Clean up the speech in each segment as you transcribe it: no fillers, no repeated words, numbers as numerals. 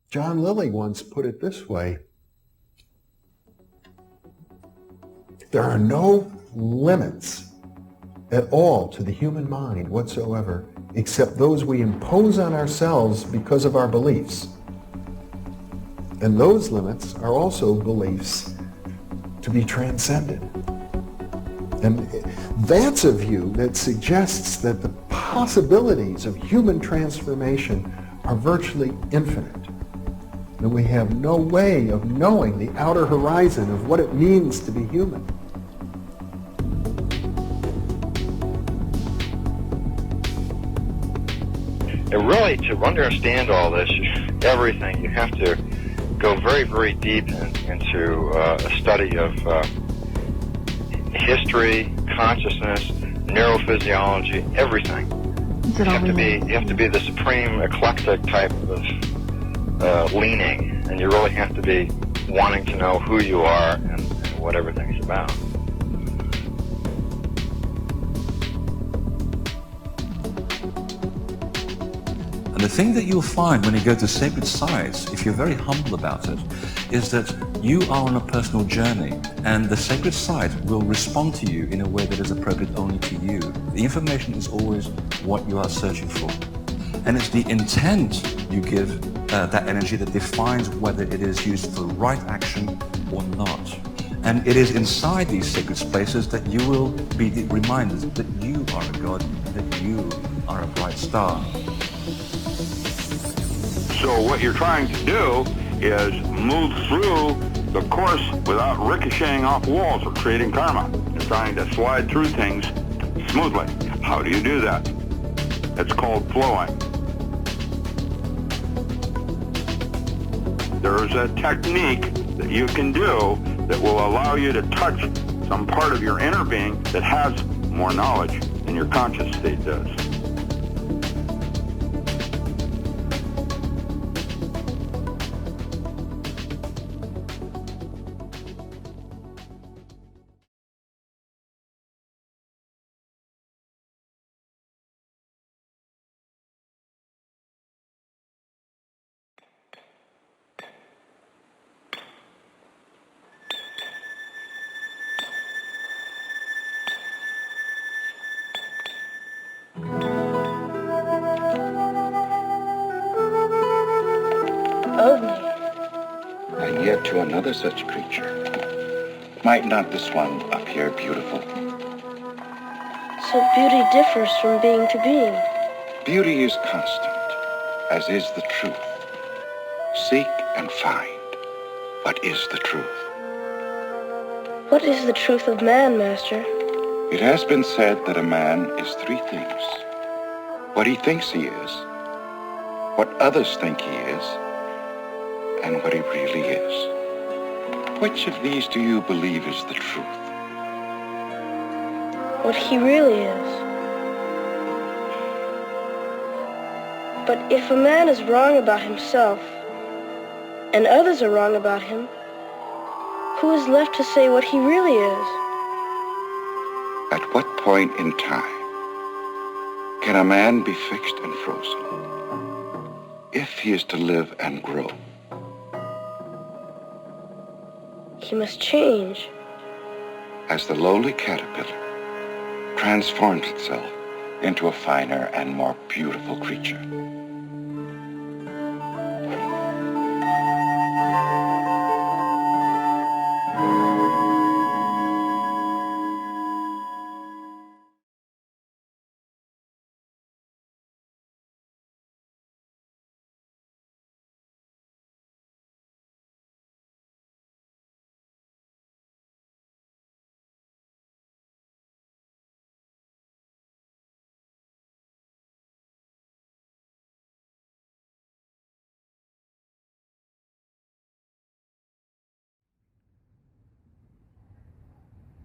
John Lilly once put it this way: there are no limits at all to the human mind whatsoever, except those we impose on ourselves because of our beliefs. And those limits are also beliefs to be transcended. And that's a view that suggests that the possibilities of human transformation are virtually infinite. And we have no way of knowing the outer horizon of what it means to be human. And really, to understand all this, everything, you have to go very, very deep into a study of history, consciousness, neurophysiology, everything. You have to be the supreme eclectic type of leaning, and you really have to be wanting to know who you are and what everything's about. And the thing that you'll find when you go to sacred sites, if you're very humble about it, is that you are on a personal journey, and the sacred site will respond to you in a way that is appropriate only to you. The information is always what you are searching for. And it's the intent you give that energy that defines whether it is used for right action or not. And it is inside these sacred spaces that you will be reminded that you are a god, that you are a bright star. So what you're trying to do is move through the course without ricocheting off walls or creating karma. You're trying to slide through things smoothly. How do you do that? It's called flowing. There's a technique that you can do that will allow you to touch some part of your inner being that has more knowledge than your conscious state does. And yet to another such creature, might not this one appear beautiful? So beauty differs from being to being. Beauty is constant, as is the truth. Seek and find. What is the truth? What is the truth of man, Master? It has been said that a man is three things: what he thinks he is, what others think he is, and what he really is. Which of these do you believe is the truth? What he really is. But if a man is wrong about himself, and others are wrong about him, who is left to say what he really is? At what point in time can a man be fixed and frozen if he is to live and grow? He must change. As the lowly caterpillar transforms itself into a finer and more beautiful creature.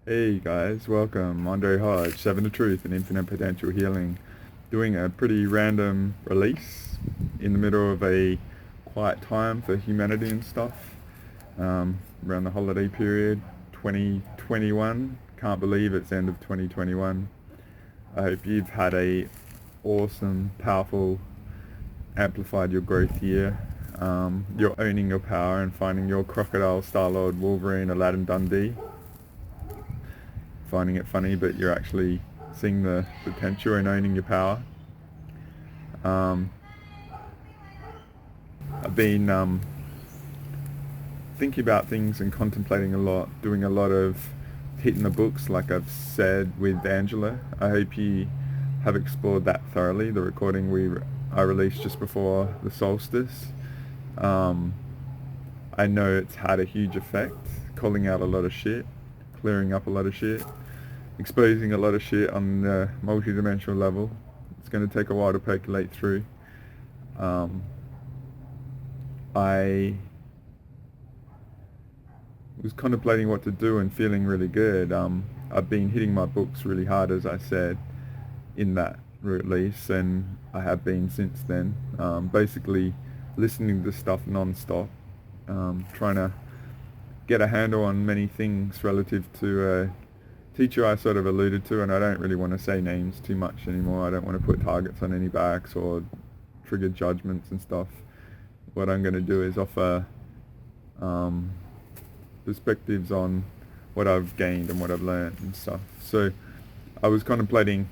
Hey guys, welcome. Andre Hodge, 7 to Truth and Infinite Potential Healing, doing a pretty random release in the middle of a quiet time for humanity and stuff, around the holiday period, 2021. Can't believe it's end of 2021. I hope you've had a awesome, powerful, amplified your growth year. you're owning your power and finding your Crocodile, Star-Lord, Wolverine, Aladdin, Dundee. Finding it funny, but you're actually seeing the potential in owning your power. I've been thinking about things and contemplating a lot, doing a lot of hitting the books, like I've said with Angela. I hope you have explored that thoroughly, the recording I released just before the solstice. I know it's had a huge effect, calling out a lot of shit, clearing up a lot of shit, exposing a lot of shit on the multi-dimensional level. It's going to take a while to percolate through. I was contemplating what to do and feeling really good. I've been hitting my books really hard, as I said, in that release, and I have been since then. Basically listening to stuff non-stop, trying to get a handle on many things relative to a teacher I sort of alluded to, and I don't really want to say names too much anymore. I don't want to put targets on any backs or trigger judgments and stuff. What I'm going to do is offer perspectives on what I've gained and what I've learned and stuff. So I was contemplating,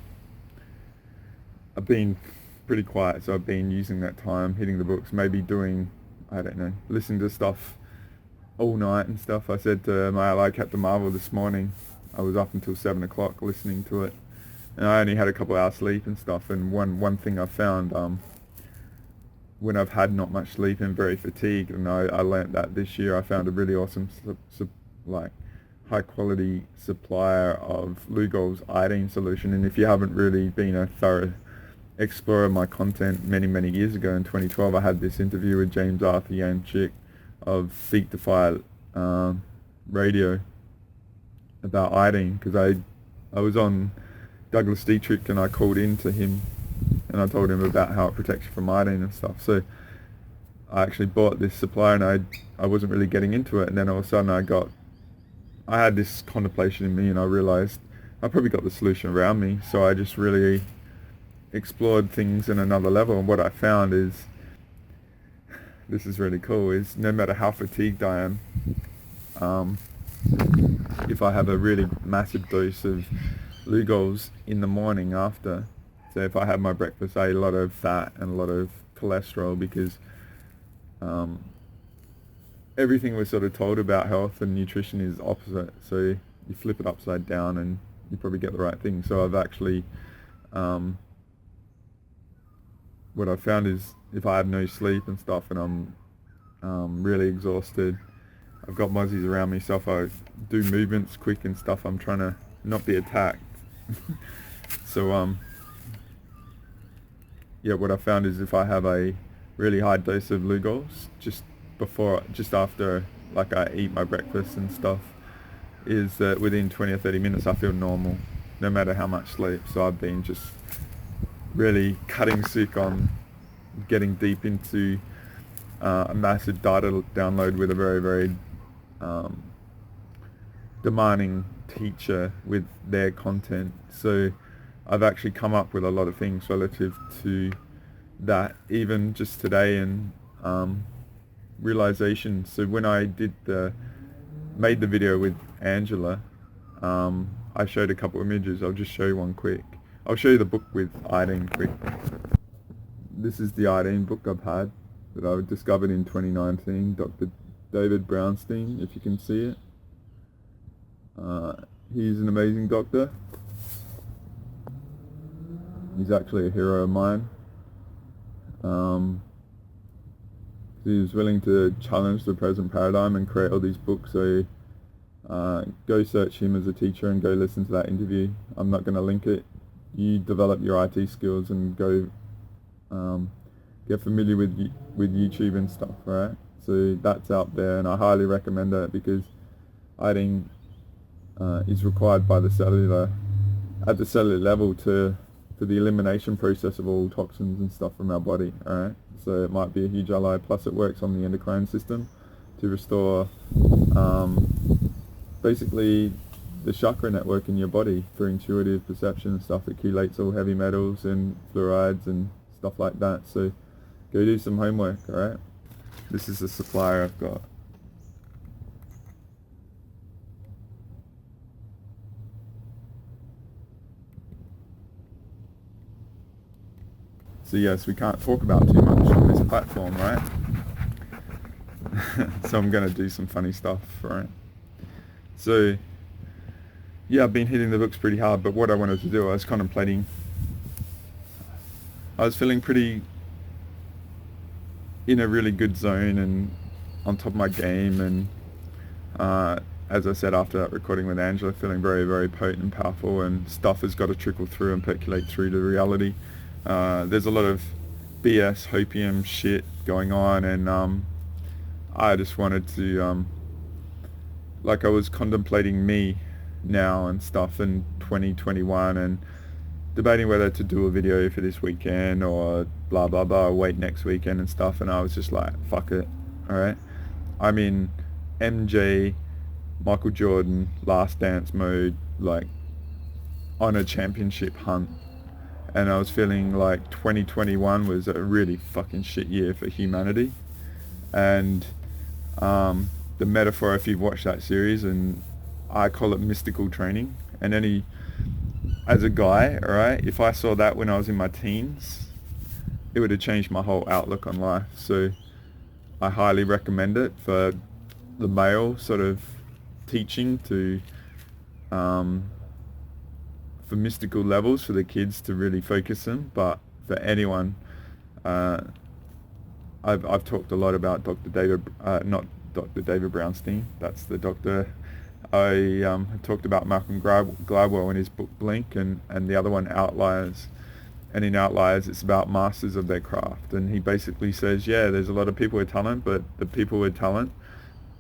I've been pretty quiet, so I've been using that time hitting the books, maybe doing, I don't know, listening to stuff all night and stuff. I said to my ally Captain Marvel this morning, I was up until 7 o'clock listening to it, and I only had a couple hours sleep and stuff. And one thing I found, when I've had not much sleep and very fatigued, and I learnt that this year, I found a really awesome like high quality supplier of Lugol's iodine solution. And if you haven't really been a thorough explorer of my content, many years ago in 2012 I had this interview with James Arthur Yanchik of Seek Defy Radio about iodine, because I was on Douglas Dietrich and I called in to him and I told him about how it protects you from iodine and stuff. So I actually bought this supply, and I wasn't really getting into it, and then all of a sudden I had this contemplation in me, and I realized I probably got the solution around me. So I just really explored things in another level, and what I found is, this is really cool, is no matter how fatigued I am, if I have a really massive dose of Lugol's in the morning after, so if I have my breakfast, I eat a lot of fat and a lot of cholesterol, because everything we're sort of told about health and nutrition is opposite. So you flip it upside down and you probably get the right thing. So I've actually, what I've found is, if I have no sleep and stuff and I'm really exhausted, I've got mozzies around me, so if I do movements quick and stuff, I'm trying to not be attacked. So yeah, what I found is, if I have a really high dose of Lugol's just after, like, I eat my breakfast and stuff, is that within 20 or 30 minutes I feel normal, no matter how much sleep. So I've been just really cutting sick on getting deep into a massive data download with a very demanding teacher with their content. So I've actually come up with a lot of things relative to that, even just today, and realization. So when I made the video with Angela, I showed a couple of images. I'll just show you one quick. I'll show you the book with iodine quick. This is the iodine book I've had, that I discovered in 2019, Dr. David Brownstein, if you can see it. He's an amazing doctor. He's actually a hero of mine. He was willing to challenge the present paradigm and create all these books. So go search him as a teacher and go listen to that interview. I'm not going to link it. You develop your IT skills and go get familiar with YouTube and stuff, right? So that's out there, and I highly recommend that, because iodine is required by at the cellular level for the elimination process of all toxins and stuff from our body, alright? So it might be a huge ally, plus it works on the endocrine system to restore basically the chakra network in your body through intuitive perception and stuff. It chelates all heavy metals and fluorides and stuff like that. So go do some homework, alright? This is the supplier I've got. So yes, we can't talk about too much on this platform, right? So I'm going to do some funny stuff, right? So, yeah, I've been hitting the books pretty hard, but what I wanted to do, I was contemplating, I was feeling pretty in a really good zone and on top of my game, and as I said after that recording with Angela, feeling very, very potent and powerful, and stuff has got to trickle through and percolate through to reality. There's a lot of BS, hopium shit going on, and I just wanted to, like I was contemplating me now and stuff in 2021 and debating whether to do a video for this weekend or blah blah blah, wait next weekend and stuff, and I was just like, fuck it, alright? I'm in MJ, Michael Jordan, Last Dance mode, like on a championship hunt, and I was feeling like 2021 was a really fucking shit year for humanity. And the metaphor, if you've watched that series, and I call it mystical training, and as a guy, alright, if I saw that when I was in my teens, it would have changed my whole outlook on life. So I highly recommend it for the male sort of teaching to for mystical levels, for the kids to really focus them, but for anyone, I've talked a lot about Dr. David, not Dr. David Brownstein, that's the doctor. I talked about Malcolm Gladwell in his book Blink, and the other one Outliers. And in Outliers, it's about masters of their craft. And he basically says, yeah, there's a lot of people with talent, but the people with talent,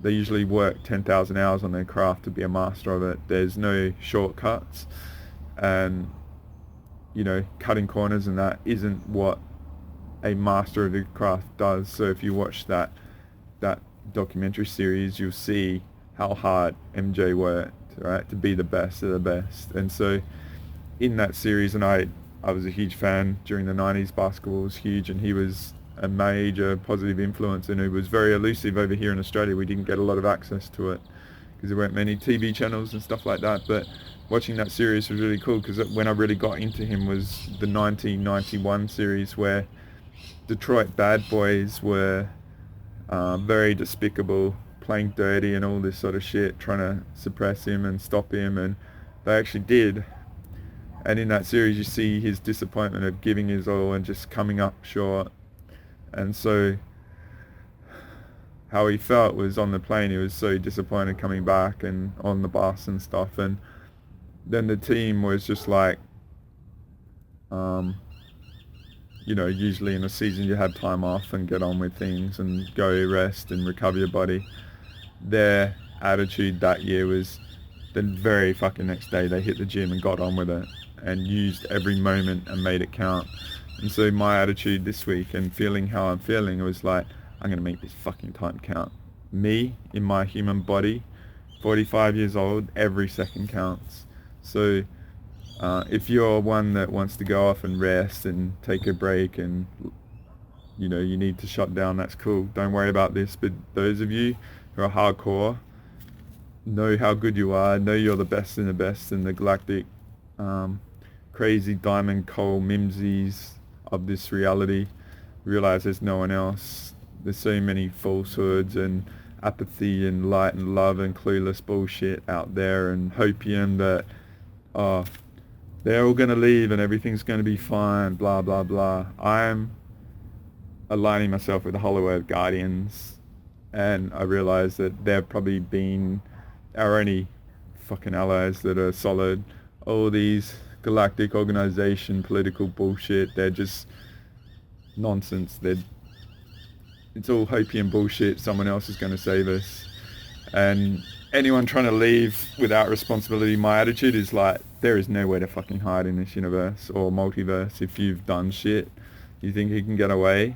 they usually work 10,000 hours on their craft to be a master of it. There's no shortcuts. And, you know, cutting corners and that isn't what a master of the craft does. So if you watch that documentary series, you'll see how hard MJ worked, right, to be the best of the best. And so in that series, and I was a huge fan during the 90s, basketball was huge, and he was a major positive influence, and it was very elusive over here in Australia. We didn't get a lot of access to it because there weren't many TV channels and stuff like that. But watching that series was really cool, because when I really got into him was the 1991 series, where Detroit bad boys were very despicable, playing dirty and all this sort of shit, trying to suppress him and stop him, and they actually did. And in that series you see his disappointment of giving his all and just coming up short. And so how he felt was on the plane, he was so disappointed coming back and on the bus and stuff. And then the team was just like, you know, usually in a season you have time off and get on with things and go rest and recover your body. Their attitude that year was the very fucking next day they hit the gym and got on with it and used every moment and made it count. And so my attitude this week and feeling how I'm feeling, it was like, I'm going to make this fucking time count. Me, in my human body, 45 years old, every second counts. So if you're one that wants to go off and rest and take a break and, you know, you need to shut down, that's cool. Don't worry about this. But those of you who are hardcore, know how good you are, know you're the best in the galactic, crazy diamond coal mimsies of this reality. Realize there's no one else. There's so many falsehoods and apathy and light and love and clueless bullshit out there, and hopium that, they're all going to leave and everything's going to be fine, blah, blah, blah. I'm aligning myself with the Hollow Earth Guardians, and I realize that they've probably been our only fucking allies that are solid. All these galactic organization, political bullshit, they're just nonsense. It's all hopium bullshit. Someone else is going to save us. And anyone trying to leave without responsibility, my attitude is like, there is nowhere to fucking hide in this universe or multiverse. If you've done shit, you think you can get away,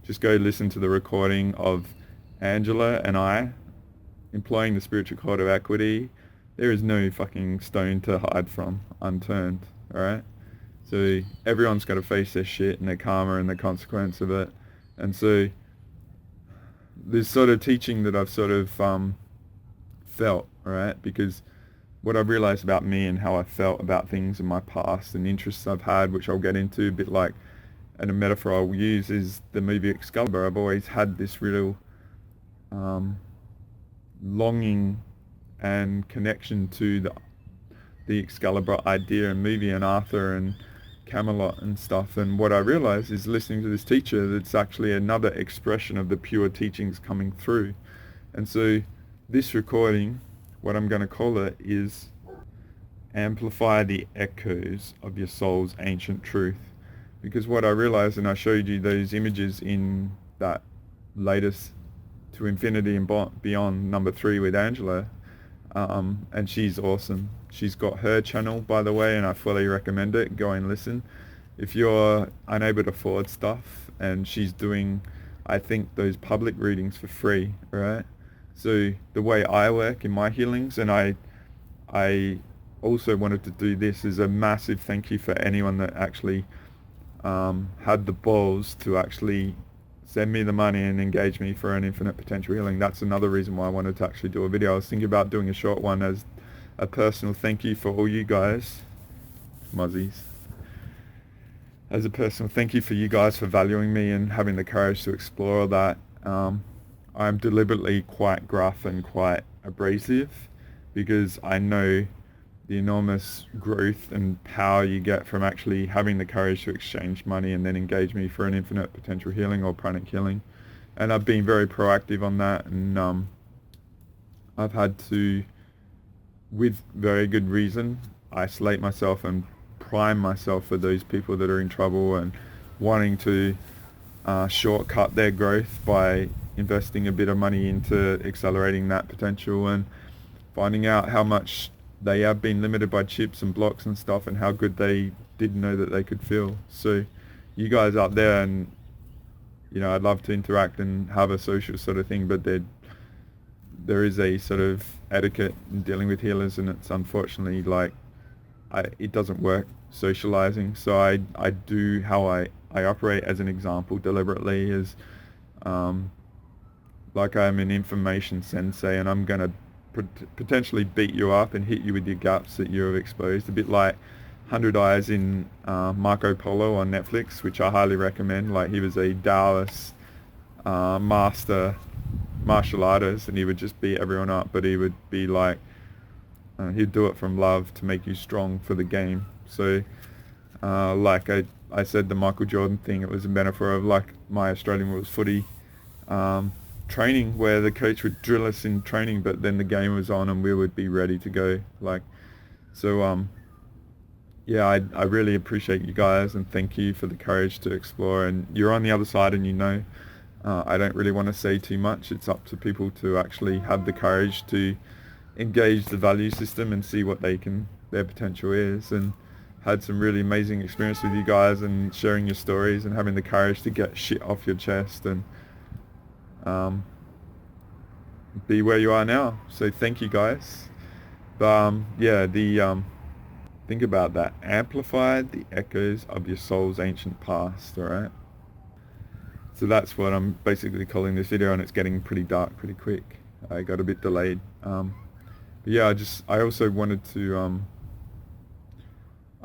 just go listen to the recording of Angela and I employing the spiritual code of equity. There is no fucking stone to hide from unturned, alright? So everyone's got to face their shit and their karma and the consequence of it. And so this sort of teaching that I've sort of felt, right? Because what I've realized about me and how I felt about things in my past and interests I've had, which I'll get into a bit like, and a metaphor I'll use is the movie Excalibur. I've always had this real longing and connection to the Excalibur idea and movie and Arthur and Camelot and stuff. And what I realized is listening to this teacher, that's actually another expression of the pure teachings coming through. And so this recording, what I'm going to call it is Amplify the Echoes of Your Soul's Ancient Truth. Because what I realized, and I showed you those images in that latest To Infinity and Beyond number 3 with Angela, and she's awesome. She's got her channel, by the way, and I fully recommend it. Go and listen. If you're unable to afford stuff, and she's doing, I think, those public readings for free, right? So the way I work in my healings, and I also wanted to do this, is a massive thank you for anyone that actually had the balls to actually send me the money and engage me for an infinite potential healing. That's another reason why I wanted to actually do a video. I was thinking about doing a short one as a personal thank you for all you guys, muzzies. As a personal thank you for you guys for valuing me and having the courage to explore all that. I'm deliberately quite gruff and quite abrasive because I know the enormous growth and power you get from actually having the courage to exchange money and then engage me for an infinite potential healing or pranic healing. And I've been very proactive on that, and I've had to, with very good reason, isolate myself and prime myself for those people that are in trouble and wanting to shortcut their growth by investing a bit of money into accelerating that potential and finding out how much they have been limited by chips and blocks and stuff, and how good they didn't know that they could feel. So you guys out there, and I'd love to interact and have a social sort of thing, but there is a sort of etiquette in dealing with healers, and it's unfortunately it doesn't work socializing. So I do how I operate as an example deliberately is like I'm an information sensei, and I'm going to potentially beat you up and hit you with your guts that you have exposed, a bit like 100 Eyes in Marco Polo on Netflix, which I highly recommend. Like, he was a Taoist master martial artist, and he would just beat everyone up, but he would be like, he'd do it from love to make you strong for the game. So like I said, the Michael Jordan thing, it was a metaphor of like my Australian rules footy training, where the coach would drill us in training, but then the game was on and we would be ready to go. Yeah, I really appreciate you guys, and thank you for the courage to explore. And you're on the other side, and I don't really want to say too much. It's up to people to actually have the courage to engage the value system and see what their potential is. And had some really amazing experience with you guys, and sharing your stories and having the courage to get shit off your chest and be where you are now. So thank you guys. Think about that. Amplify the echoes of your soul's ancient past, alright? So that's what I'm basically calling this video, and it's getting pretty dark pretty quick. I got a bit delayed. I also wanted to,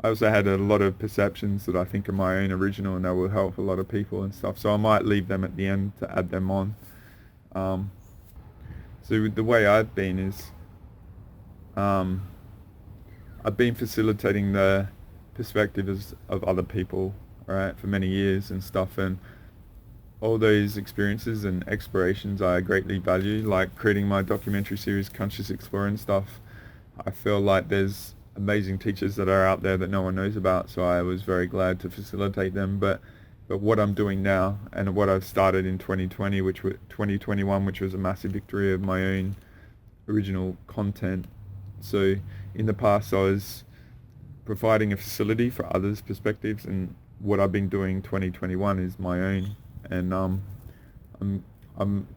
I also had a lot of perceptions that I think are my own original, and that will help a lot of people and stuff. So I might leave them at the end to add them on. So the way I've been is, I've been facilitating the perspectives of other people, right, for many years and stuff, and all those experiences and explorations I greatly value, like creating my documentary series Conscious Explorer and stuff. I feel like there's amazing teachers that are out there that no one knows about, so I was very glad to facilitate them. But what I'm doing now, and what I've started in 2020, 2021, which was a massive victory of my own original content. So in the past, I was providing a facility for others' perspectives, and what I've been doing 2021 is my own. And I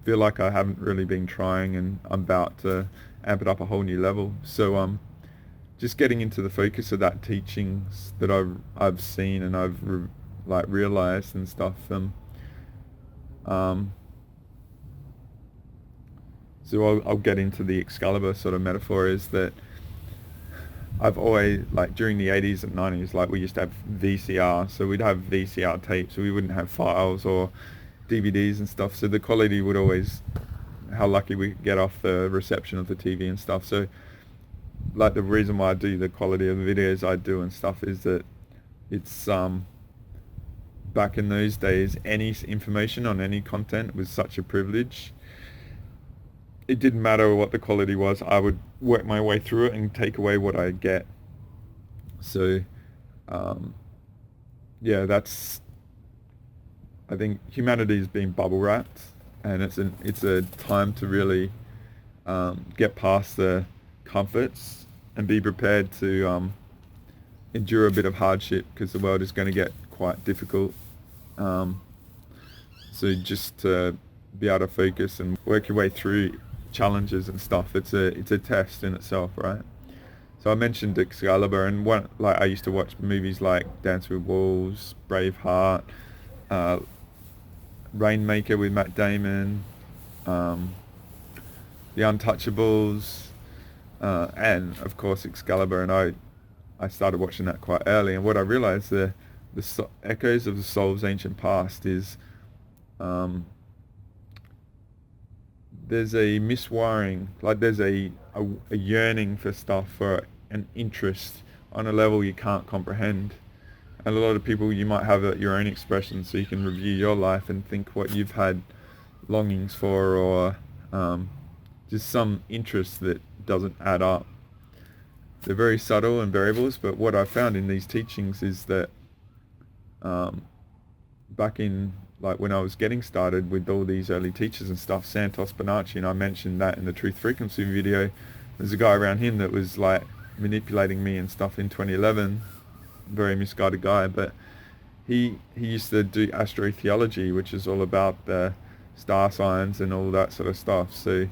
feel like I haven't really been trying, and I'm about to amp it up a whole new level. So just getting into the focus of that teachings that I've seen and I've realized and stuff. So I'll get into the Excalibur sort of metaphor, is that I've always, like during the 80s and 90s, like we used to have VCR, so we'd have VCR tapes, so we wouldn't have files or DVDs and stuff, so the quality would always, how lucky we could get off the reception of the TV and stuff. So like the reason why I do the quality of the videos I do and stuff is that it's back in those days, any information on any content was such a privilege. It didn't matter what the quality was, I would work my way through it and take away what I get. So yeah, that's, I think humanity is being bubble wrapped, and it's a time to really get past the comforts and be prepared to endure a bit of hardship, because the world is going to get quite difficult. So just to be able to focus and work your way through challenges and stuff, it's a test in itself, right? So I mentioned Excalibur, and I used to watch movies like Dance with Wolves, Braveheart, Rainmaker with Matt Damon, The Untouchables, and of course Excalibur. And I started watching that quite early, and what I realized, the echoes of the soul's ancient past is there's a miswiring, like there's a yearning for stuff, for an interest on a level you can't comprehend. And a lot of people, you might have your own expression, so you can review your life and think what you've had longings for, or just some interest that doesn't add up. They're very subtle and variables, but what I found in these teachings is that back in, like when I was getting started with all these early teachers and stuff, Santos Bonacci, and I mentioned that in the Truth Frequency video, there's a guy around him that was like manipulating me and stuff in 2011, very misguided guy, but he used to do astrotheology, which is all about the star signs and all that sort of stuff. So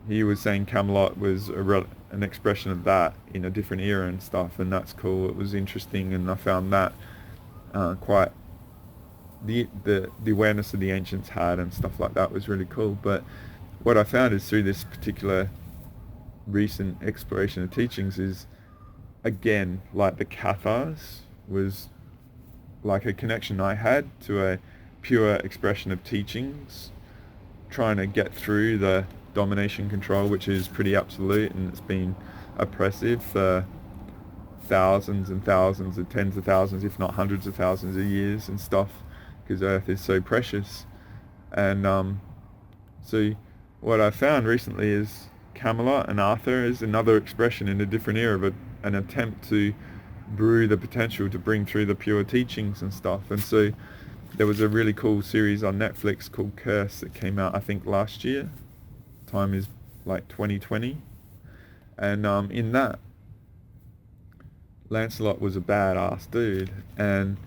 he was saying Camelot was an expression of that in a different era and stuff, and that's cool. It was interesting, and I found that quite the awareness of the ancients had and stuff like that was really cool. But what I found is, through this particular recent exploration of teachings, is again, like the Cathars was like a connection I had to a pure expression of teachings, trying to get through the domination control, which is pretty absolute, and it's been oppressive for thousands and thousands and tens of thousands, if not hundreds of thousands of years and stuff, because Earth is so precious. And so what I found recently is Camelot and Arthur is another expression in a different era, but an attempt to brew the potential to bring through the pure teachings and stuff. And so there was a really cool series on Netflix called Curse that came out, I think, last year. Time is like 2020. And in that, Lancelot was a badass dude, and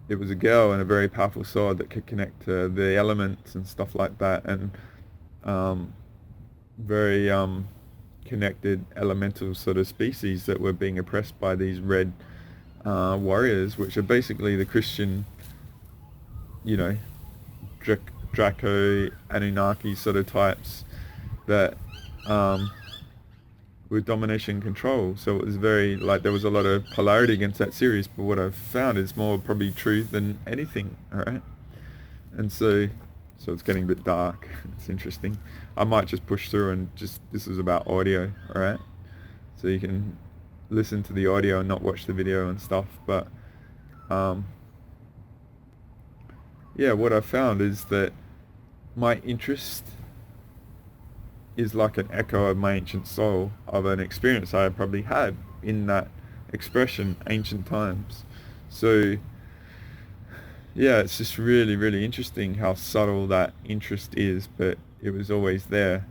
it was a girl and a very powerful sword that could connect to the elements and stuff like that, and very connected elemental sort of species that were being oppressed by these red warriors, which are basically the Christian, you know, Draco, Anunnaki sort of types that with domination and control. So it was very, like, there was a lot of polarity against that series, but what I've found is more probably truth than anything, alright? And so it's getting a bit dark. It's interesting. I might just push through and just, this is about audio, alright? So you can listen to the audio and not watch the video and stuff, but yeah, what I found is that my interest is like an echo of my ancient soul, of an experience I probably had in that expression, ancient times. So yeah, it's just really, really interesting how subtle that interest is, but it was always there.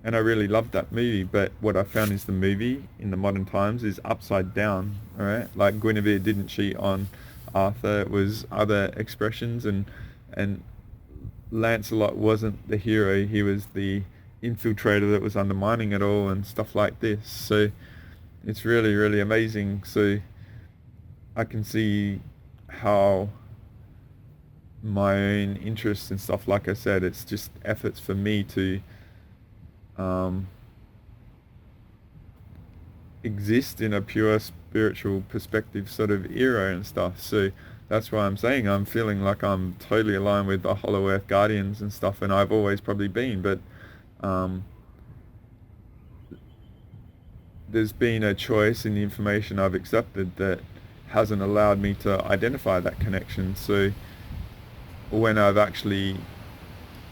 And I really loved that movie, but what I found is the movie in the modern times is upside down, alright? Like Guinevere didn't cheat on Arthur, it was other expressions, and Lancelot wasn't the hero, he was the infiltrator that was undermining it all and stuff like this. So it's really, really amazing. So I can see how my own interests and stuff, like I said, it's just efforts for me to exist in a pure spiritual perspective sort of era and stuff. So that's why I'm saying I'm feeling like I'm totally aligned with the Hollow Earth Guardians and stuff, and I've always probably been, but there's been a choice in the information I've accepted that hasn't allowed me to identify that connection. So when I've actually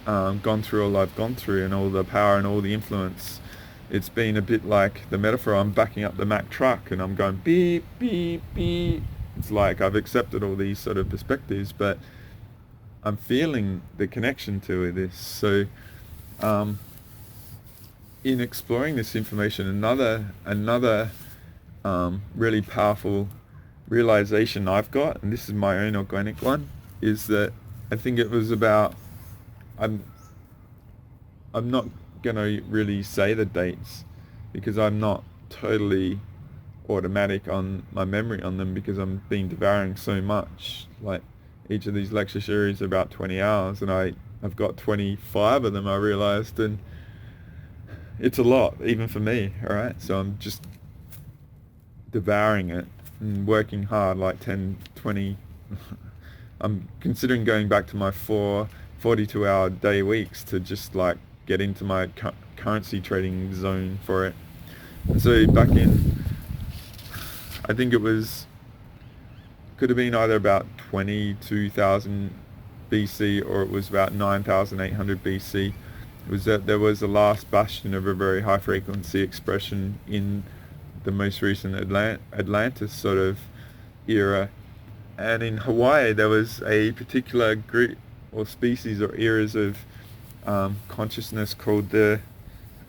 gone through all I've gone through and all the power and all the influence, it's been a bit like the metaphor. I'm backing up the Mack truck and I'm going beep, beep, beep. It's like I've accepted all these sort of perspectives, but I'm feeling the connection to this. So in exploring this information, another really powerful realization I've got, and this is my own organic one, is that I think it was about, I'm not going to really say the dates because I'm not totally automatic on my memory on them, because I'm been devouring so much. Like each of these lecture series are about 20 hours and I've got 25 of them, I realized, and it's a lot even for me. All right, so I'm just devouring it and working hard, like 10, 20. I'm considering going back to my 42-hour day weeks to just like get into my currency trading zone for it. And so back in, I think it could have been either about 22,000 BC or it was about 9,800 BC. It was that there was the last bastion of a very high frequency expression in the most recent Atlantis sort of era. And in Hawaii there was a particular group or species or eras of consciousness called the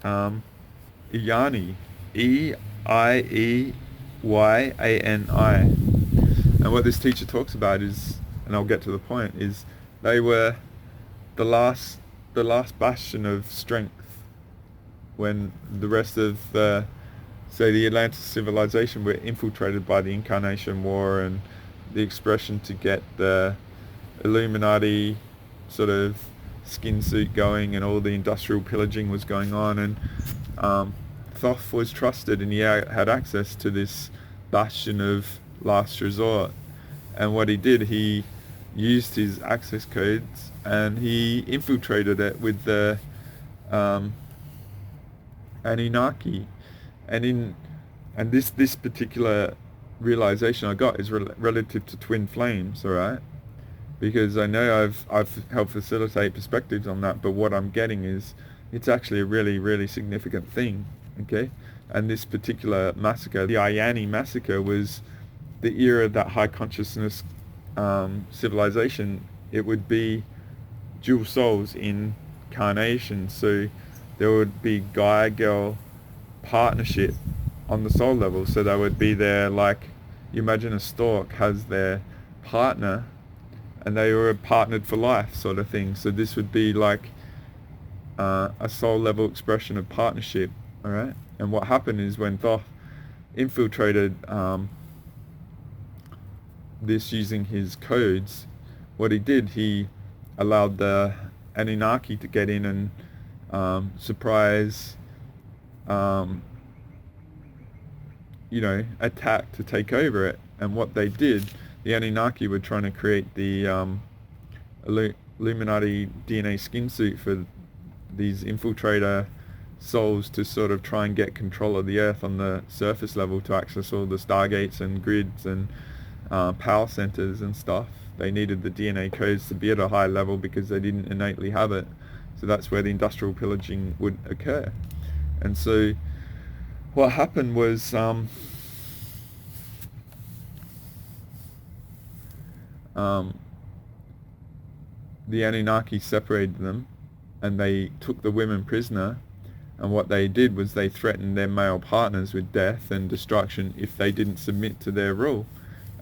Iani, E-I-E-Y-A-N-I. And what this teacher talks about is, and I'll get to the point, is they were the last bastion of strength when the rest of say the Atlantis civilization were infiltrated by the Incarnation War and the expression to get the Illuminati sort of skin suit going, and all the industrial pillaging was going on, and Thoth was trusted and he had access to this bastion of last resort. And what he did, he used his access codes and he infiltrated it with the Anunnaki. And this particular realization I got is relative to twin flames, all right? Because I know I've helped facilitate perspectives on that, but what I'm getting is it's actually a really, really significant thing, okay? And this particular massacre, the Iani massacre, was the era of that high consciousness civilization. It would be dual souls in incarnation, so there would be guy-girl partnership on the soul level. So they would be there, like you imagine a stork has their partner and they were partnered for life sort of thing. So this would be like a soul level expression of partnership, all right? And what happened is when Thoth infiltrated this using his codes, what he did, he allowed the Anunnaki to get in and surprise, attack to take over it. And what they did, the Anunnaki were trying to create the Illuminati DNA skin suit for these infiltrator souls to sort of try and get control of the Earth on the surface level to access all the stargates and grids and power centers and stuff. They needed the DNA codes to be at a high level because they didn't innately have it. So that's where the industrial pillaging would occur. And so what happened was the Anunnaki separated them and they took the women prisoner, and what they did was they threatened their male partners with death and destruction if they didn't submit to their rule.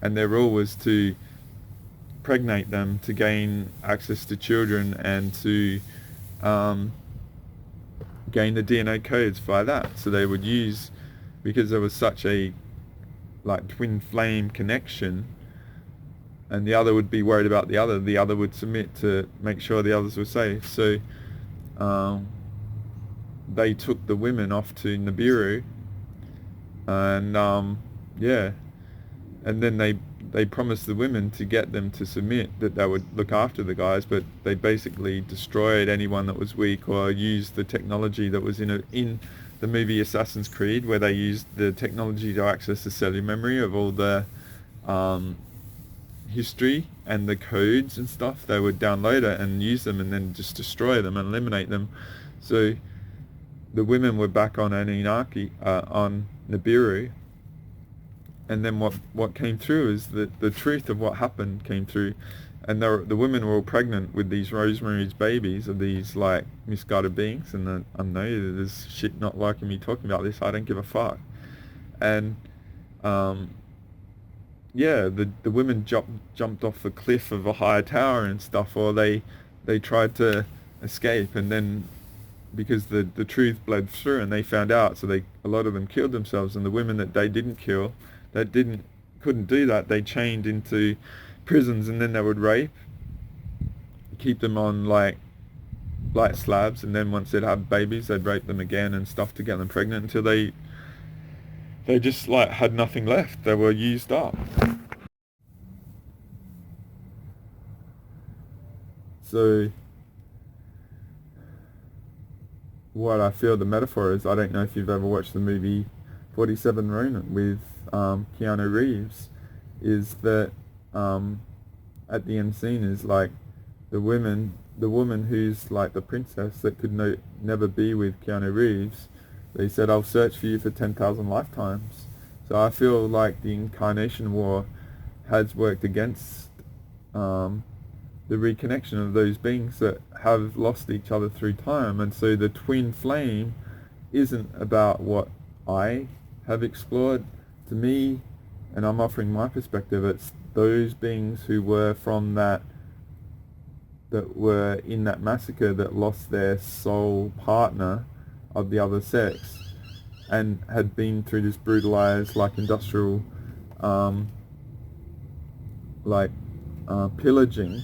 And their rule was to pregnate them to gain access to children and to gain the DNA codes via that. So they would use, because there was such a like twin flame connection, and the other would be worried about the other would submit to make sure the others were safe. So they took the women off to Nibiru, and yeah, and then they promised the women to get them to submit, that they would look after the guys, but they basically destroyed anyone that was weak, or used the technology that was in the movie Assassin's Creed, where they used the technology to access the cellular memory of all the history and the codes and stuff. They would download it and use them and then just destroy them and eliminate them. So the women were back on Anunnaki, on Nibiru, and then what came through is that the truth of what happened came through, and the women were all pregnant with these Rosemary's babies of these like misguided beings. And I know there's shit not liking me talking about this. I don't give a fuck. And yeah, the women jumped off the cliff of a high tower and stuff, or they tried to escape, and then because the truth bled through and they found out, so a lot of them killed themselves. And the women that they didn't kill, that couldn't do that, they chained into prisons, and then they would rape, keep them on like light slabs, and then once they'd have babies, they'd rape them again and stuff to get them pregnant until they just like had nothing left. They were used up. So what I feel the metaphor is, I don't know if you've ever watched the movie 47 Ronin with Keanu Reeves, is that at the end scene is like the woman who's like the princess that could never be with Keanu Reeves. They said, I'll search for you for 10,000 lifetimes. So I feel like the incarnation war has worked against the reconnection of those beings that have lost each other through time. And so the twin flame isn't about what I have explored. To me, and I'm offering my perspective, it's those beings who were from that were in that massacre, that lost their soul partner of the other sex, and had been through this brutalized like industrial pillaging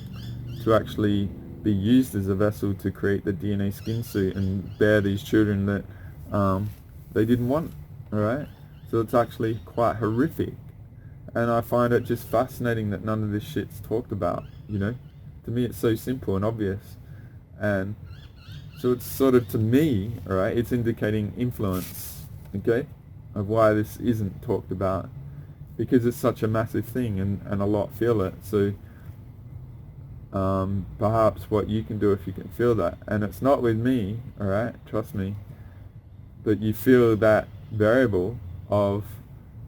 to actually be used as a vessel to create the DNA skin suit and bear these children that they didn't want. Alright, so it's actually quite horrific, and I find it just fascinating that none of this shit's talked about. You know, to me it's so simple and obvious, and so it's sort of, to me, alright, it's indicating influence, okay, of why this isn't talked about, because it's such a massive thing, and a lot feel it. So perhaps what you can do if you can feel that, and it's not with me, alright, trust me, but you feel that variable of,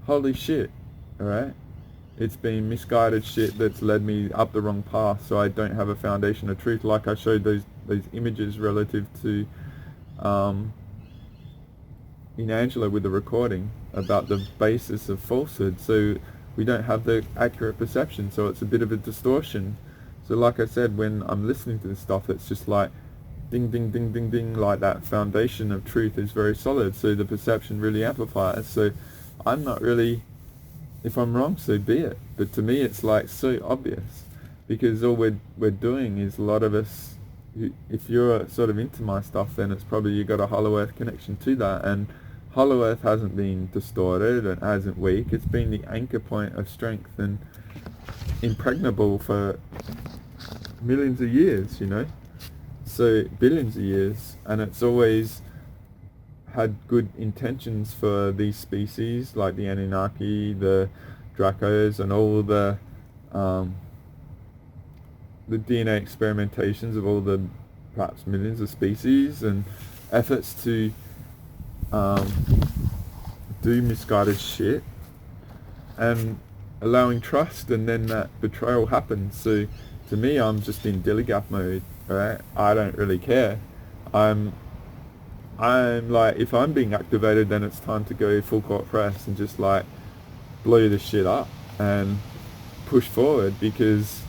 holy shit, alright, it's been misguided shit that's led me up the wrong path, so I don't have a foundation of truth, like I showed those images relative to in Angela with the recording about the basis of falsehood. So we don't have the accurate perception, so it's a bit of a distortion. So like I said, when I'm listening to this stuff, it's just like ding ding ding ding ding, like that foundation of truth is very solid, so the perception really amplifies. So I'm not really, if I'm wrong, so be it, but to me it's like so obvious, because all we're doing is, a lot of us, if you're sort of into my stuff, then it's probably you got a Hollow Earth connection to that, and Hollow Earth hasn't been distorted and hasn't weak. It's been the anchor point of strength and impregnable for millions of years, you know, so billions of years, and it's always had good intentions for these species like the Anunnaki, the Dracos, and all the DNA experimentations of all the perhaps millions of species, and efforts to do misguided shit, and allowing trust, and then that betrayal happens. So to me, I'm just in dilly-gap mode, right? I don't really care. I'm like, if I'm being activated, then it's time to go full court press and just like blow this shit up and push forward, because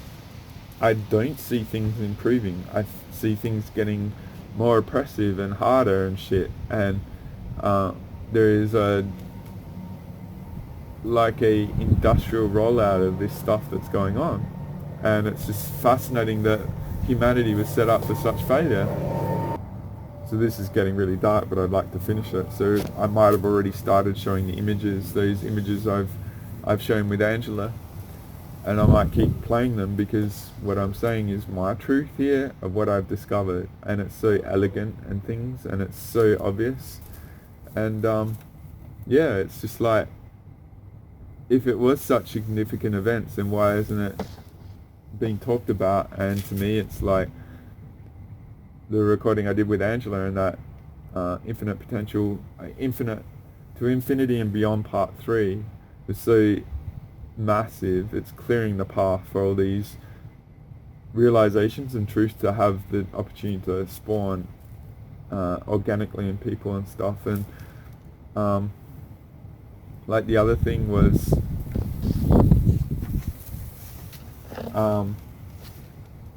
I don't see things improving. I see things getting more oppressive and harder and shit, and there is like a industrial rollout of this stuff that's going on, and it's just fascinating that humanity was set up for such failure. So this is getting really dark, but I'd like to finish it. So I might have already started showing the images, those images I've shown with Angela, and I might keep playing them, because what I'm saying is my truth here of what I've discovered, and it's so elegant and things, and it's so obvious. And yeah, it's just like, if it was such significant events, then why isn't it being talked about? And to me, it's like the recording I did with Angela and that infinite potential, infinite to infinity and beyond part 3 is so massive. It's clearing the path for all these realizations and truths to have the opportunity to spawn organically in people and stuff. And like the other thing was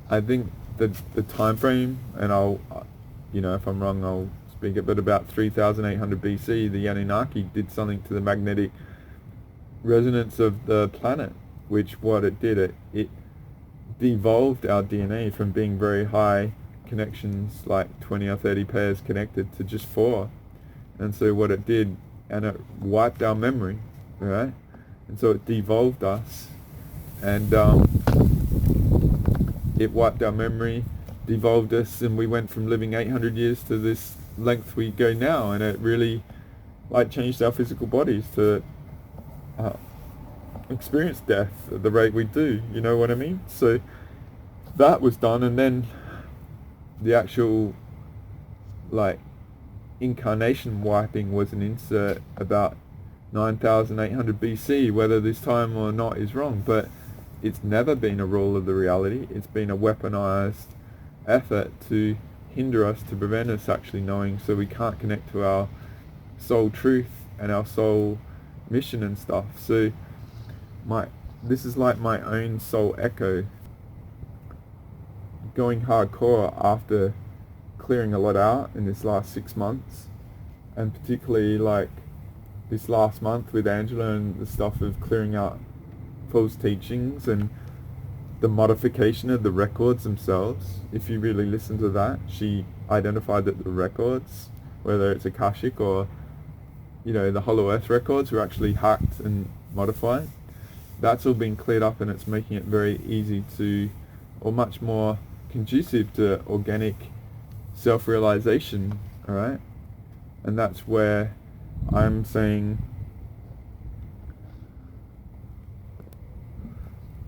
I think the time frame, and I'll, if I'm wrong, I'll speak it, but about 3,800 BC, the Anunnaki did something to the magnetic resonance of the planet, which what it did, it devolved our DNA from being very high connections, like 20 or 30 pairs connected, to just 4. And so what it did, and it wiped our memory, right? And so it devolved us, and it wiped our memory, devolved us, and we went from living 800 years to this length we go now, and it really like changed our physical bodies to experience death at the rate we do, you know what I mean? So that was done, and then the actual like incarnation wiping was an insert about 9,800 BC. Whether this time or not is wrong, but it's never been a rule of the reality. It's been a weaponized effort to hinder us, to prevent us actually knowing, so we can't connect to our soul truth and our soul mission and stuff. So this is like my own soul echo going hardcore after clearing a lot out in this last 6 months, and particularly like this last month with Angela and the stuff of clearing out false teachings and the modification of the records themselves. If you really listen to that, she identified that the records, whether it's Akashic or the Hollow Earth records, were actually hacked and modified. That's all been cleared up, and it's making it very easy to, or much more conducive to, organic self-realization. All right, and that's where I'm saying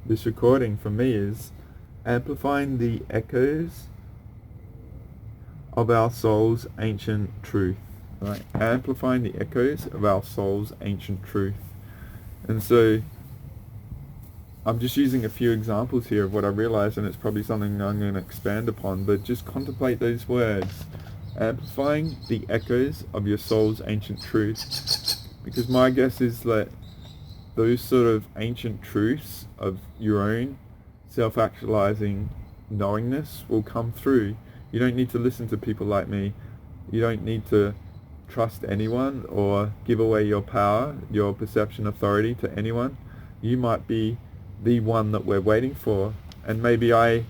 this recording for me is amplifying the echoes of our soul's ancient truth, right? Amplifying the echoes of our soul's ancient truth. And so I'm just using a few examples here of what I realize, and it's probably something I'm going to expand upon, but just contemplate those words. Amplifying the echoes of your soul's ancient truth. Because my guess is that those sort of ancient truths of your own self-actualizing knowingness will come through. You don't need to listen to people like me. You don't need to trust anyone or give away your power, your perception authority to anyone. You might be the one that we're waiting for, and maybe I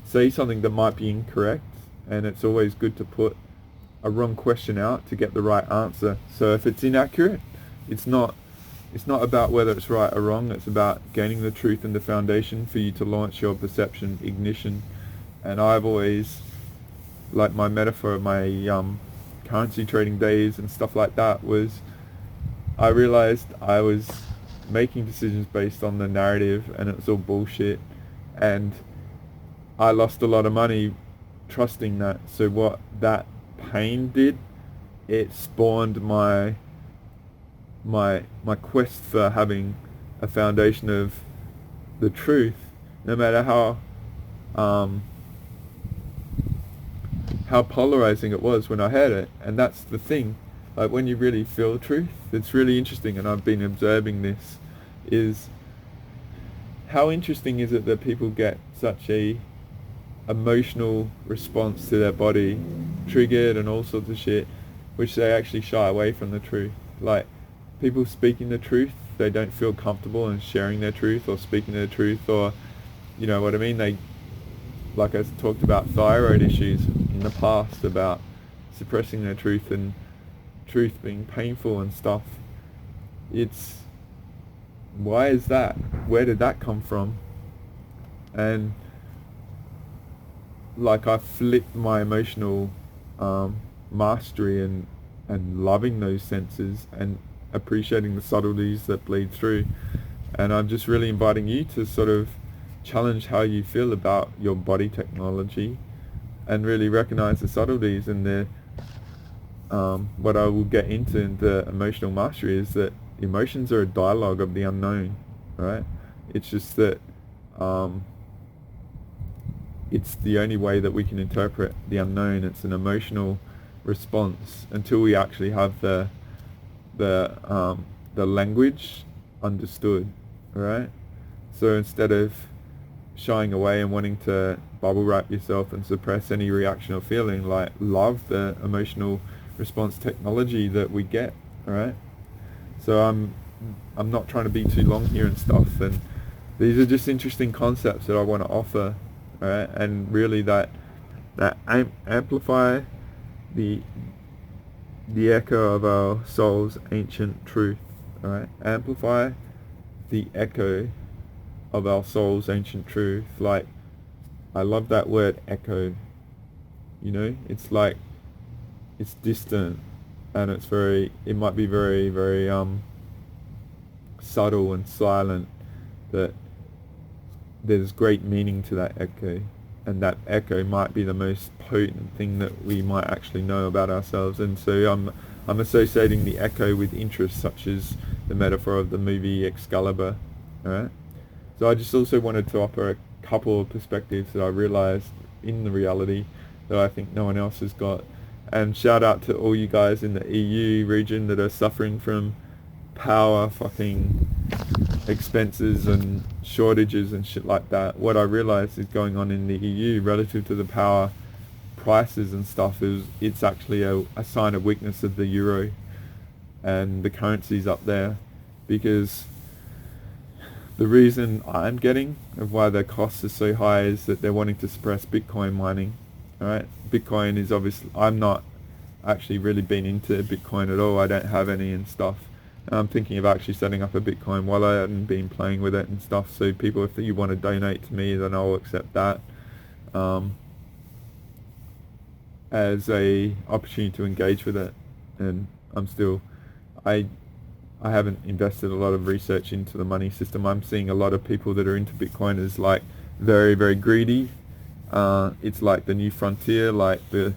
say something that might be incorrect, and it's always good to put a wrong question out to get the right answer. So if it's inaccurate, it's not about whether it's right or wrong. It's about gaining the truth and the foundation for you to launch your perception ignition. And I've always, like my metaphor of my currency trading days and stuff like that, was I realized I was making decisions based on the narrative, and it was all bullshit, and I lost a lot of money trusting that. So what that pain did, it spawned my quest for having a foundation of the truth, no matter how polarizing it was when I heard it. And that's the thing, like when you really feel truth, it's really interesting, and I've been observing this, is how interesting is it that people get such a emotional response to their body, triggered and all sorts of shit, which they actually shy away from the truth. Like people speaking the truth, they don't feel comfortable in sharing their truth or speaking their truth, or you know what I mean, they, like I talked about thyroid issues in the past, about suppressing their truth and truth being painful and stuff. It's, why is that? Where did that come from? And like, I flipped my emotional mastery and loving those senses and appreciating the subtleties that bleed through. And I'm just really inviting you to sort of challenge how you feel about your body technology and really recognize the subtleties. And the what I will get into in the emotional mastery is that emotions are a dialogue of the unknown, right? It's just that it's the only way that we can interpret the unknown. It's an emotional response until we actually have the language understood, right? So instead of shying away and wanting to bubble wrap yourself and suppress any reaction or feeling, like, love the emotional response technology that we get, right? So I'm not trying to be too long here and stuff, and these are just interesting concepts that I want to offer, right? And really that amplify the echo of our soul's ancient truth, right? Amplify the echo of our soul's ancient truth. Like, I love that word echo, you know? It's like, it's distant, and it's very, it might be very, very subtle and silent, that there's great meaning to that echo, and that echo might be the most potent thing that we might actually know about ourselves. And so I'm associating the echo with interests such as the metaphor of the movie Excalibur, alright? So I just also wanted to offer a couple of perspectives that I realized in the reality that I think no one else has got. And shout out to all you guys in the EU region that are suffering from power fucking expenses and shortages and shit like that. What I realized is going on in the EU relative to the power prices and stuff is, it's actually a sign of weakness of the euro and the currencies up there, because the reason I'm getting of why the costs are so high is that they're wanting to suppress Bitcoin mining. Alright, Bitcoin is obviously, I'm not actually really been into Bitcoin at all. I don't have any and stuff. I'm thinking of actually setting up a Bitcoin wallet and been playing with it and stuff. So people, if you want to donate to me, then I'll accept that as a opportunity to engage with it. And I'm still, I haven't invested a lot of research into the money system. I'm seeing a lot of people that are into Bitcoin as like very, very greedy. It's like the new frontier, like the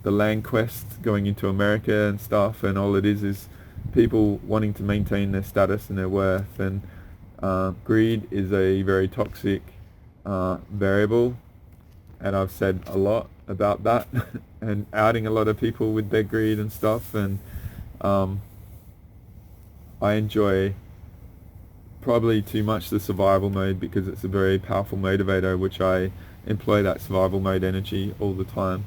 land quest going into America and stuff, and all it is people wanting to maintain their status and their worth. And greed is a very toxic variable, and I've said a lot about that and outing a lot of people with their greed and stuff. And I enjoy probably too much the survival mode, because it's a very powerful motivator, which I employ that survival mode energy all the time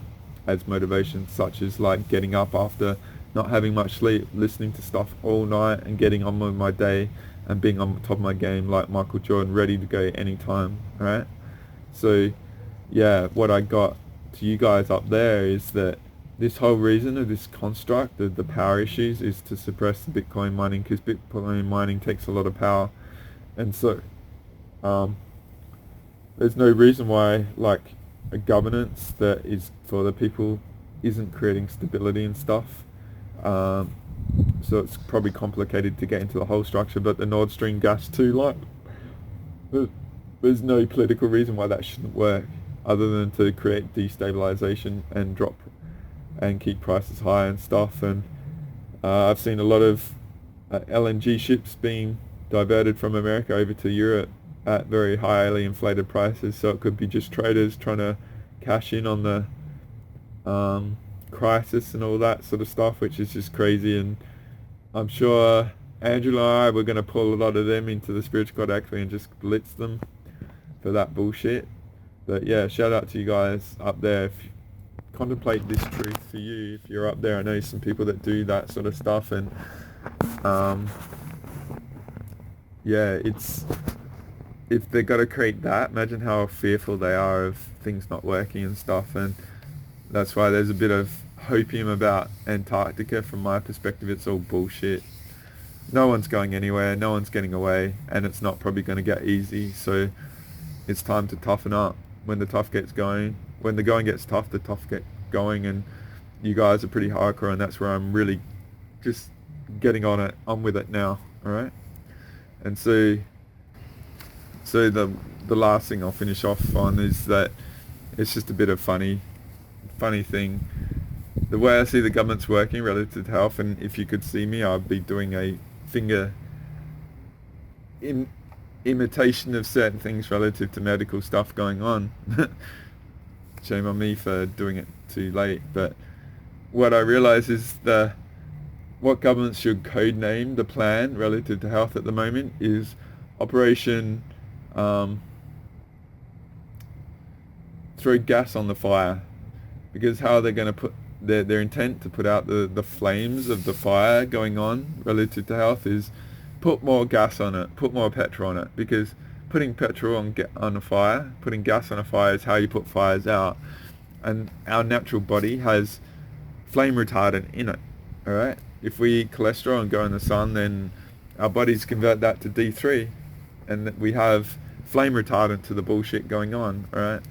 as motivation, such as like getting up after not having much sleep, listening to stuff all night and getting on with my day and being on top of my game like Michael Jordan, ready to go anytime, right? So yeah, what I got to you guys up there is that this whole reason of this construct of the power issues is to suppress the Bitcoin mining, because Bitcoin mining takes a lot of power. And so there's no reason why like a governance that is for the people isn't creating stability and stuff. So it's probably complicated to get into the whole structure, but the Nord Stream gas too, like there's no political reason why that shouldn't work other than to create destabilization and drop and keep prices high and stuff. And I've seen a lot of LNG ships being diverted from America over to Europe at very highly inflated prices, so it could be just traders trying to cash in on the crisis and all that sort of stuff, which is just crazy. And I'm sure Angela and I, we're going to pull a lot of them into the Spiritual God Academy and just blitz them for that bullshit. But yeah, shout out to you guys up there. If you contemplate this truth for you, if you're up there, I know some people that do that sort of stuff. And yeah, it's, if they've got to create that, imagine how fearful they are of things not working and stuff. And that's why there's a bit of hopium about Antarctica, from my perspective, it's all bullshit. No one's going anywhere, no one's getting away, and it's not probably going to get easy. So it's time to toughen up. When the tough gets going, when the going gets tough, the tough get going, and you guys are pretty hardcore, and that's where I'm really just getting on it. I'm with it now, all right? And so the last thing I'll finish off on is that it's just a bit of funny thing. The way I see the government's working relative to health, and if you could see me, I'd be doing a finger imitation of certain things relative to medical stuff going on. Shame on me for doing it too late. But what I realize is what governments should code name the plan relative to health at the moment is Operation Throw Gas on the Fire. Because how are they going to put their intent to put out the flames of the fire going on relative to health is put more gas on it, put more petrol on it, because putting petrol on a fire, putting gas on a fire is how you put fires out. And our natural body has flame retardant in it, all right? If we eat cholesterol and go in the sun, then our bodies convert that to D3, and we have flame retardant to the bullshit going on, all right?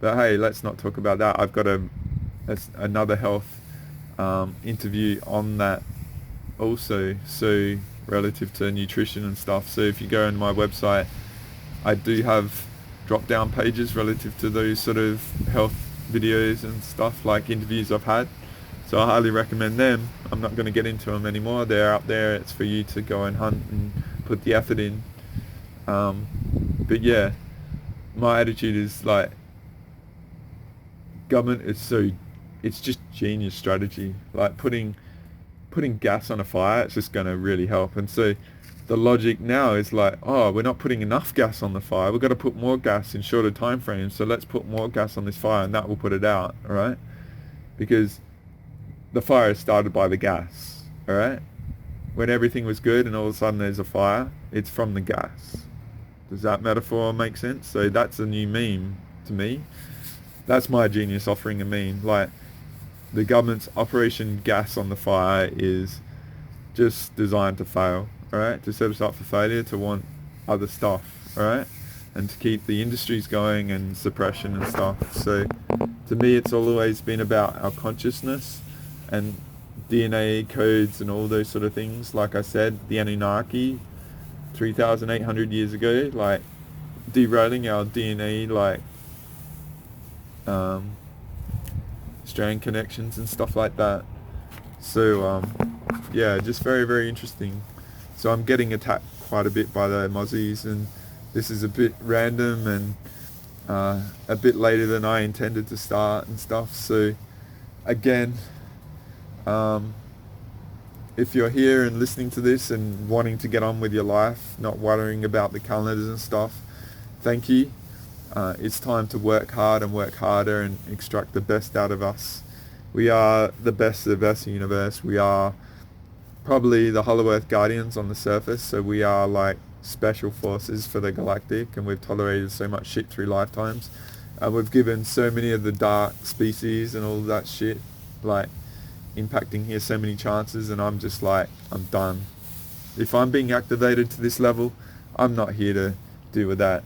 But hey, let's not talk about that. I've got another health interview on that also, so relative to nutrition and stuff. So if you go on my website, I do have drop down pages relative to those sort of health videos and stuff, like interviews I've had. So I highly recommend them. I'm not going to get into them anymore. They're up there. It's for you to go and hunt and put the effort in. But yeah, my attitude is like, government is it's just genius strategy. Like putting gas on a fire, it's just going to really help. And so the logic now is like, oh, we're not putting enough gas on the fire. We've got to put more gas in shorter time frames. So let's put more gas on this fire, and that will put it out, all right? Because the fire is started by the gas, all right? When everything was good and all of a sudden there's a fire, it's from the gas. Does that metaphor make sense? So that's a new meme to me. That's my genius offering a meme. Like, the government's Operation Gas on the Fire is just designed to fail, all right? To set us up for failure, to want other stuff, all right? And to keep the industries going and suppression and stuff. So to me, it's always been about our consciousness and DNA codes and all those sort of things. Like I said, the Anunnaki 3,800 years ago, like derailing our DNA, like strand connections and stuff like that. So yeah, just very, very interesting. So I'm getting attacked quite a bit by the Mozzies, and this is a bit random and a bit later than I intended to start and stuff. So again, if you're here and listening to this and wanting to get on with your life, not worrying about the calendars and stuff, thank you. It's time to work hard and work harder and extract the best out of us. We are the best of the best in the universe. We are probably the Hollow Earth Guardians on the surface, so we are like special forces for the galactic, and we've tolerated so much shit through lifetimes. We've given so many of the dark species and all that shit, like, impacting here so many chances, and I'm just like, I'm done. If I'm being activated to this level, I'm not here to deal with that.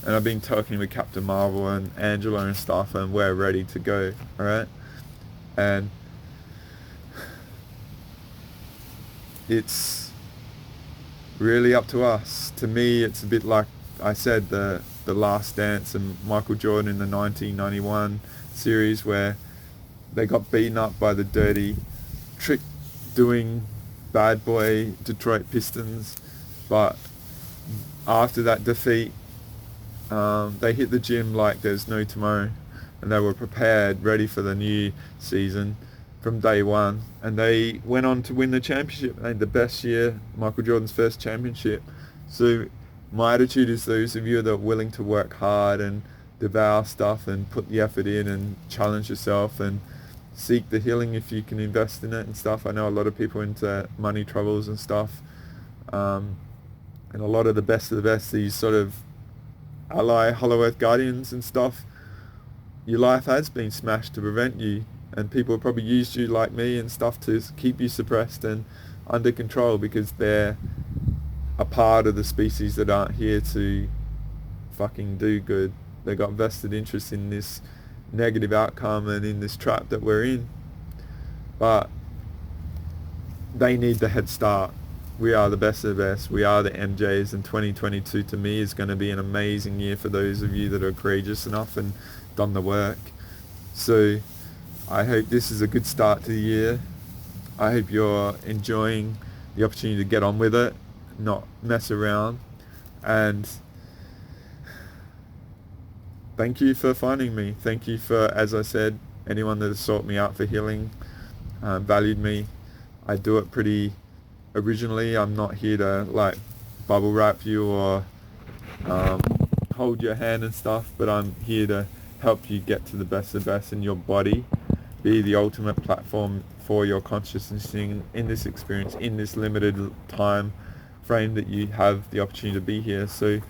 And I've been talking with Captain Marvel and Angela and stuff, and we're ready to go, alright? And it's really up to us. To me, it's a bit like I said, the Last Dance and Michael Jordan in the 1991 series, where they got beaten up by the dirty, trick-doing, bad boy Detroit Pistons. But after that defeat, they hit the gym like there's no tomorrow, and they were prepared, ready for the new season from day one, and they went on to win the championship. They had the best year, Michael Jordan's first championship. So my attitude is, those of you that are willing to work hard and devour stuff and put the effort in and challenge yourself and seek the healing if you can invest in it and stuff. I know a lot of people into money troubles and stuff, and a lot of the best, these sort of ally Hollow Earth Guardians and stuff, your life has been smashed to prevent you and people probably used you like me and stuff to keep you suppressed and under control, because they're a part of the species that aren't here to fucking do good. They got vested interest in this negative outcome and in this trap that we're in. But they need the head start. We are the best of the best. We are the MJs, and 2022 to me is going to be an amazing year for those of you that are courageous enough and done the work. So I hope this is a good start to the year. I hope you're enjoying the opportunity to get on with it, not mess around. And thank you for finding me. Thank you for, as I said, anyone that has sought me out for healing, valued me. I do it pretty originally. I'm not here to like bubble wrap you or hold your hand and stuff, but I'm here to help you get to the best of the best in your body, be the ultimate platform for your consciousness in this experience, in this limited time frame that you have the opportunity to be here. So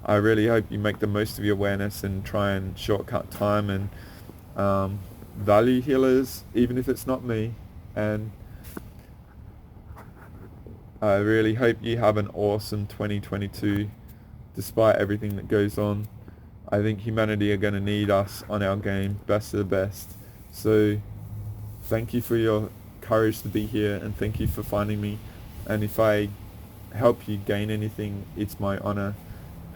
I really hope you make the most of your awareness and try and shortcut time and value healers, even if it's not me. And I really hope you have an awesome 2022 despite everything that goes on. I think humanity are going to need us on our game, best of the best. So thank you for your courage to be here, and thank you for finding me. And if I help you gain anything, it's my honor,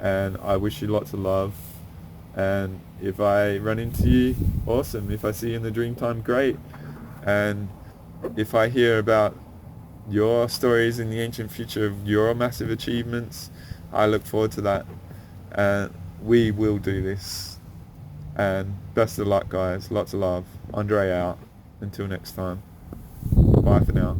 and I wish you lots of love. And if I run into you, awesome. If I see you in the dream time, great. And if I hear about your stories in the ancient future of your massive achievements, I look forward to that. And we will do this. And best of luck, guys. Lots of love. Andre out. Until next time. Bye for now.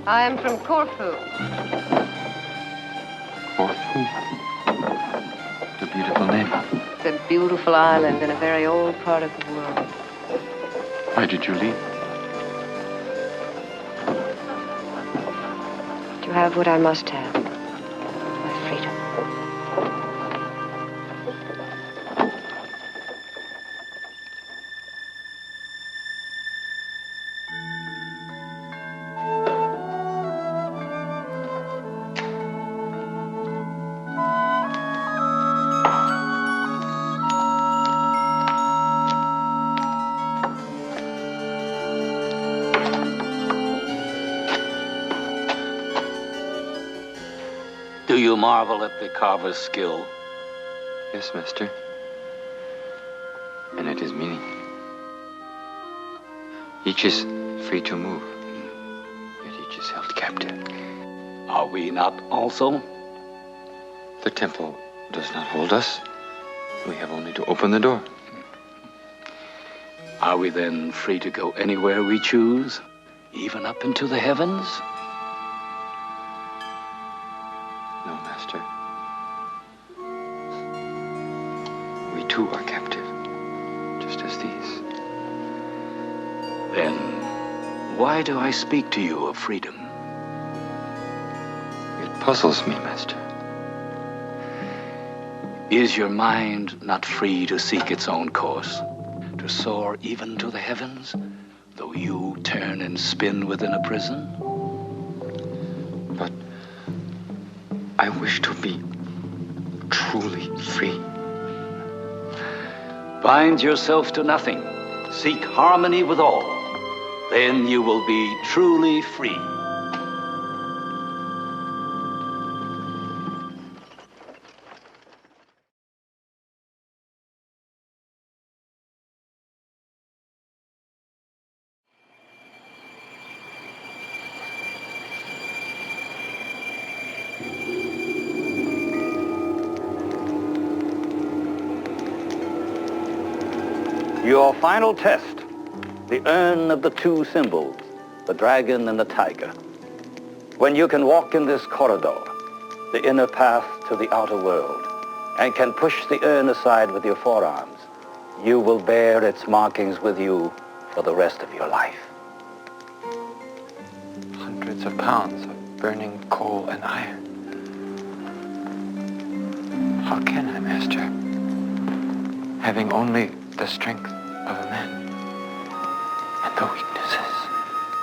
I am from Corfu. Corfu? What a beautiful name. It's a beautiful island in a very old part of the world. Why did you leave? To have what I must have. My freedom. Do you marvel at the carver's skill? Yes, master. And at his meaning. Each is free to move, yet each is held captive. Are we not also? The temple does not hold us. We have only to open the door. Are we then free to go anywhere we choose, even up into the heavens? No, master. We too are captive, just as these. Then why do I speak to you of freedom? It puzzles me, master. Is your mind not free to seek its own course, to soar even to the heavens, though you turn and spin within a prison? But I wish to be truly free. Bind yourself to nothing. Seek harmony with all. Then you will be truly free. Your final test, the urn of the two symbols, the dragon and the tiger. When you can walk in this corridor, the inner path to the outer world, and can push the urn aside with your forearms, you will bear its markings with you for the rest of your life. Hundreds of pounds of burning coal and iron. How can I, Master? Having only the strength of a man and the weaknesses.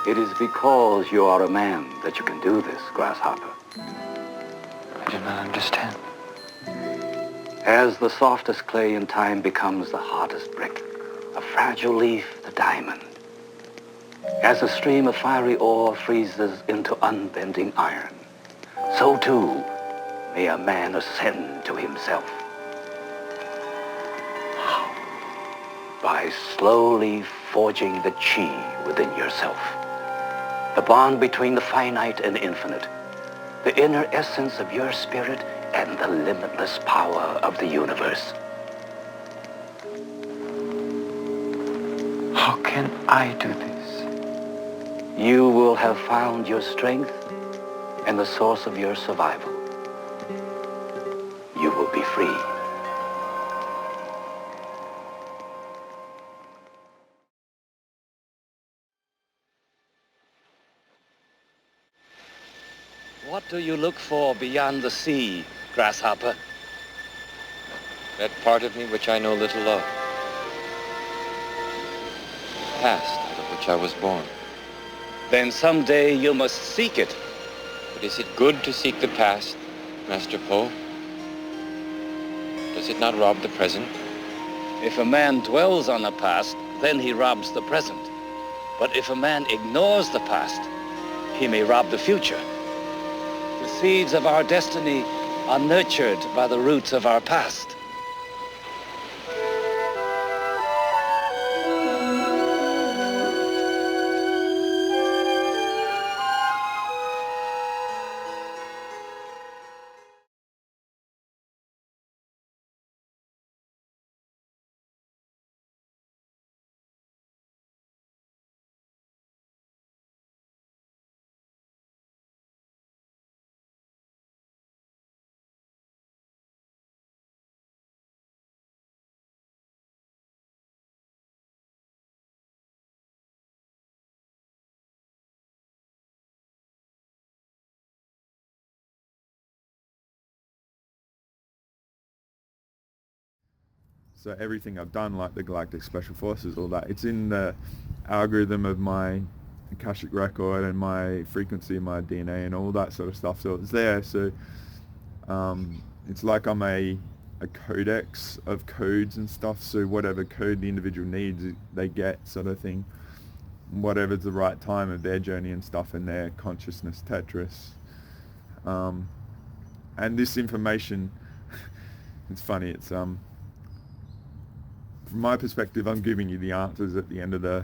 It is because you are a man that you can do this, Grasshopper. I do not understand. As the softest clay in time becomes the hardest brick, a fragile leaf the diamond. As a stream of fiery ore freezes into unbending iron, so too may a man ascend to himself. How? By slowly forging the chi within yourself. The bond between the finite and infinite, the inner essence of your spirit and the limitless power of the universe. How can I do this? You will have found your strength and the source of your survival. You will be free. What do you look for beyond the sea, Grasshopper? That part of me which I know little of. The past out of which I was born. Then someday you must seek it. But is it good to seek the past, Master Poe? Does it not rob the present? If a man dwells on the past, then he robs the present. But if a man ignores the past, he may rob the future. The seeds of our destiny are nurtured by the roots of our past. So everything I've done, like the Galactic Special Forces, all that, it's in the algorithm of my Akashic record and my frequency, my DNA and all that sort of stuff. So it's there. So it's like I'm a codex of codes and stuff. So whatever code the individual needs, they get, sort of thing. Whatever's the right time of their journey and stuff in their consciousness Tetris. And this information, it's funny, it's from my perspective, I'm giving you the answers at the end of the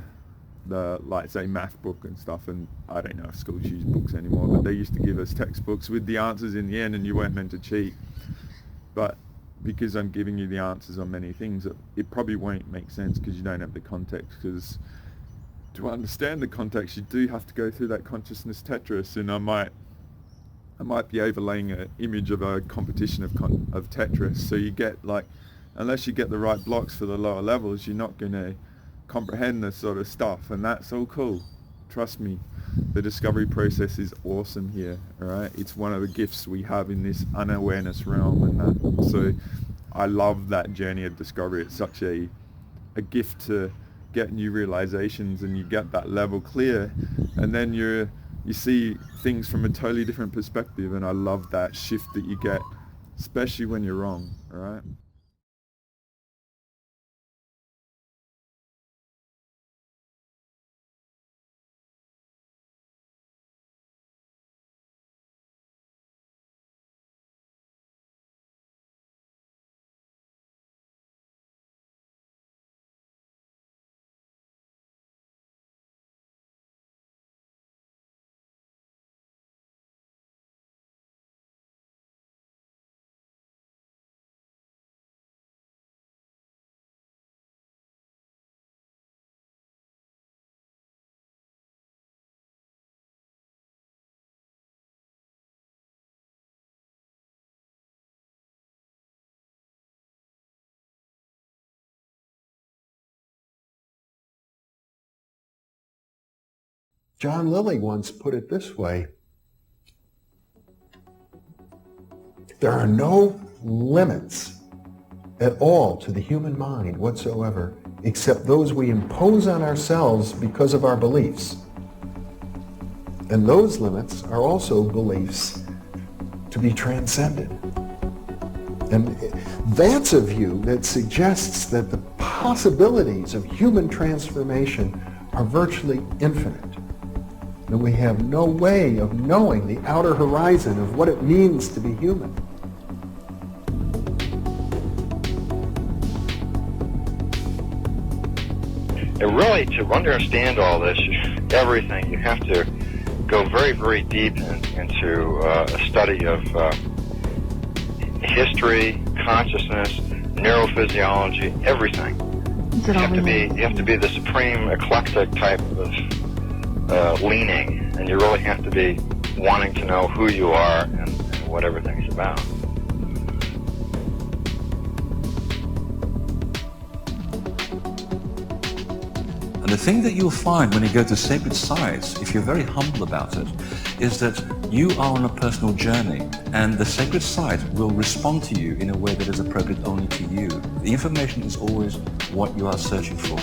like say math book and stuff, and I don't know if schools use books anymore, but they used to give us textbooks with the answers in the end, and you weren't meant to cheat. But because I'm giving you the answers on many things, it probably won't make sense because you don't have the context. Because to understand the context, you do have to go through that consciousness Tetris, and I might be overlaying an image of a competition of Tetris, so you get like, unless you get the right blocks for the lower levels, you're not going to comprehend this sort of stuff, and that's all cool. Trust me, the discovery process is awesome here, alright? It's one of the gifts we have in this unawareness realm, and that. So I love that journey of discovery. It's such a gift to get new realizations, and you get that level clear, and then you see things from a totally different perspective, and I love that shift that you get, especially when you're wrong, alright? John Lilly once put it this way: there are no limits at all to the human mind whatsoever, except those we impose on ourselves because of our beliefs. And those limits are also beliefs to be transcended. And that's a view that suggests that the possibilities of human transformation are virtually infinite. And we have no way of knowing the outer horizon of what it means to be human. And really, to understand all this, everything, you have to go very, very deep into a study of history, consciousness, neurophysiology, everything. You have to be the supreme eclectic type of leaning, and you really have to be wanting to know who you are and what everything's about. And the thing that you'll find when you go to sacred sites, if you're very humble about it, is that you are on a personal journey, and the sacred site will respond to you in a way that is appropriate only to you. The information is always what you are searching for.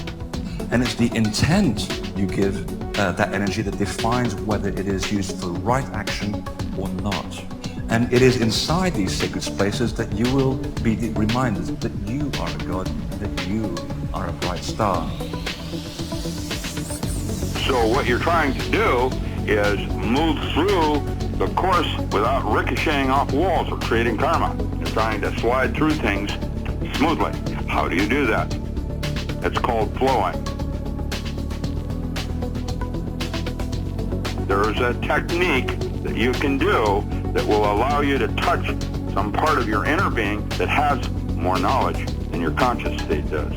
And it's the intent you give that energy that defines whether it is used for right action or not. And it is inside these sacred spaces that you will be reminded that you are a god, that you are a bright star. So what you're trying to do is move through the course without ricocheting off walls or creating karma. You're trying to slide through things smoothly. How do you do that? It's called flowing. There's a technique that you can do that will allow you to touch some part of your inner being that has more knowledge than your conscious state does.